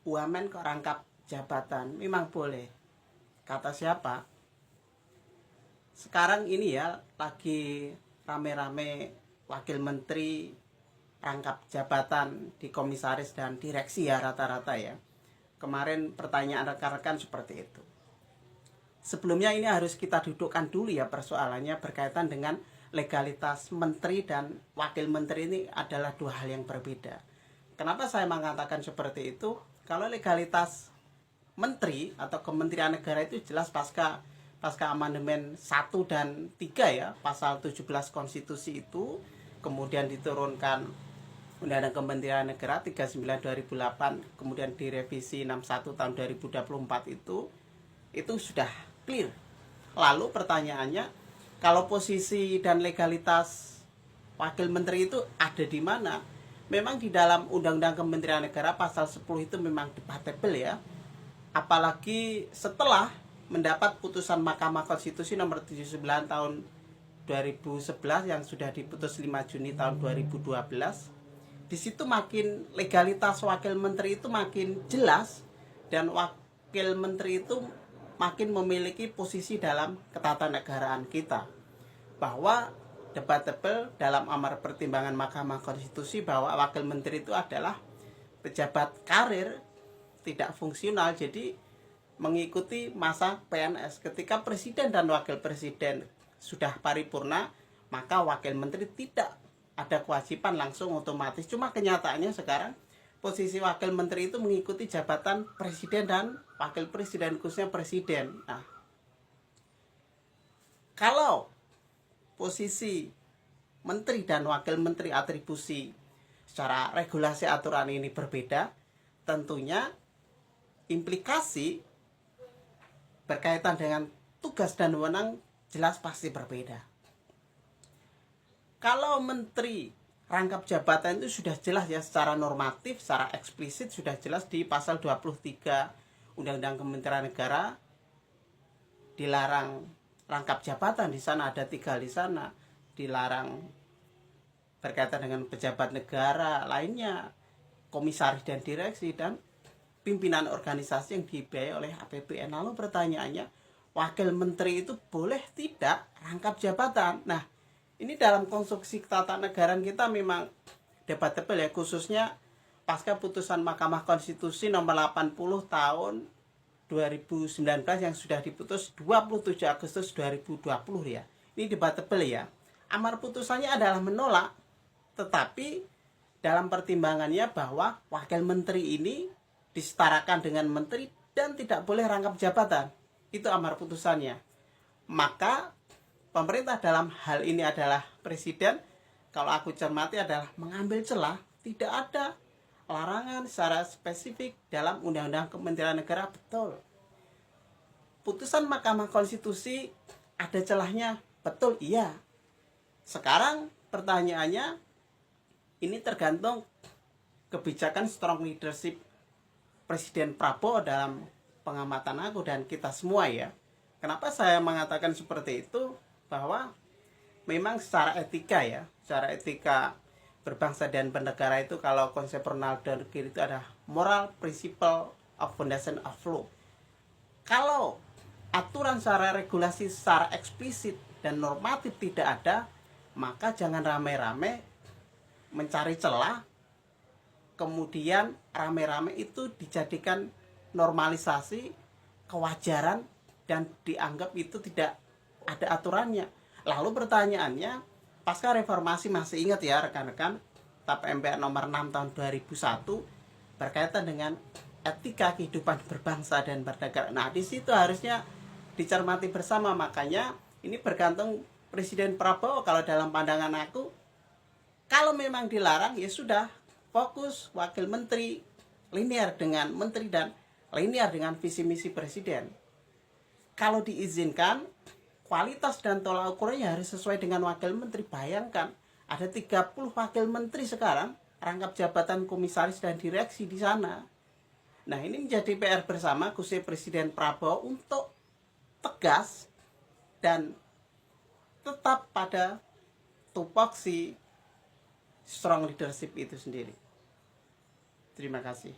Wamen kok rangkap jabatan? Memang boleh. Kata siapa? Sekarang ini ya lagi rame-rame wakil menteri rangkap jabatan di komisaris dan direksi ya rata-rata ya. Kemarin pertanyaan rekan-rekan seperti itu. Sebelumnya ini harus kita dudukkan dulu ya persoalannya berkaitan dengan legalitas menteri dan wakil menteri ini adalah dua hal yang berbeda. Kenapa saya mengatakan seperti itu? Kalau legalitas menteri atau kementerian negara itu jelas pasca amandemen 1 dan 3 ya, pasal 17 konstitusi itu kemudian diturunkan Undang-Undang Kementerian Negara 39 2008 kemudian direvisi 61 tahun 2024 itu sudah clear. Lalu pertanyaannya, kalau posisi dan legalitas wakil menteri itu ada di mana? Memang di dalam Undang-Undang Kementerian Negara pasal 10 itu memang debatable ya. Apalagi setelah mendapat putusan Mahkamah Konstitusi nomor 79 tahun 2011 yang sudah diputus 5 Juni tahun 2012. Di situ makin legalitas wakil menteri itu makin jelas dan wakil menteri itu makin memiliki posisi dalam ketatanegaraan kita. Bahwa debatable dalam amar pertimbangan Mahkamah Konstitusi bahwa wakil menteri itu adalah pejabat karir tidak fungsional, jadi mengikuti masa PNS. Ketika presiden dan wakil presiden sudah paripurna, maka wakil menteri tidak ada kewajiban langsung otomatis. Cuma kenyataannya sekarang posisi wakil menteri itu mengikuti jabatan presiden dan wakil presiden, khususnya presiden. Nah, kalau posisi menteri dan wakil menteri atribusi secara regulasi aturan ini berbeda, tentunya implikasi berkaitan dengan tugas dan wewenang jelas pasti berbeda. Kalau menteri rangkap jabatan itu sudah jelas ya secara normatif, secara eksplisit sudah jelas di pasal 23 Undang-Undang Kementerian Negara dilarang rangkap jabatan. Di sana ada 3 di sana, dilarang berkaitan dengan pejabat negara lainnya, komisaris dan direksi dan pimpinan organisasi yang dibiayai oleh APBN. Lalu pertanyaannya, wakil menteri itu boleh tidak rangkap jabatan? Nah, ini dalam konstruksi ketatanegaraan kita memang debatable ya, khususnya pasca putusan Mahkamah Konstitusi nomor 80 tahun 2019 yang sudah diputus 27 Agustus 2020 ya. Ini debatable ya. Amar putusannya adalah menolak, tetapi dalam pertimbangannya bahwa wakil menteri ini disetarakan dengan menteri dan tidak boleh rangkap jabatan. Itu amar putusannya. Maka pemerintah dalam hal ini adalah presiden, kalau aku cermati adalah mengambil celah. Tidak ada larangan secara spesifik dalam Undang-Undang Kementerian Negara. Betul, putusan Mahkamah Konstitusi ada celahnya. Betul, iya. Sekarang pertanyaannya, ini tergantung kebijakan strong leadership Presiden Prabowo dalam pengamatan aku dan kita semua ya. Kenapa saya mengatakan seperti itu? Bahwa memang secara etika ya, secara etika berbangsa dan bernegara itu, kalau konsep Ronald Dworkin itu ada moral principle of foundation of law. Kalau aturan secara regulasi secara eksplisit dan normatif tidak ada, maka jangan rame-rame mencari celah kemudian rame-rame itu dijadikan normalisasi, kewajaran, dan dianggap itu tidak ada aturannya. Lalu pertanyaannya, pasca reformasi, masih ingat ya rekan-rekan, TAP MPR nomor 6 tahun 2001 berkaitan dengan etika kehidupan berbangsa dan bernegara. Nah, di situ harusnya dicermati bersama. Makanya ini bergantung Presiden Prabowo. Kalau dalam pandangan aku, kalau memang dilarang ya sudah, fokus wakil menteri linear dengan menteri dan linear dengan visi misi presiden. Kalau diizinkan, kualitas dan tolak ukurnya harus sesuai dengan wakil menteri. Bayangkan ada 30 wakil menteri sekarang rangkap jabatan komisaris dan direksi di sana. Nah, ini menjadi PR bersama khususnya Presiden Prabowo untuk tegas dan tetap pada tupoksi strong leadership itu sendiri. Terima kasih.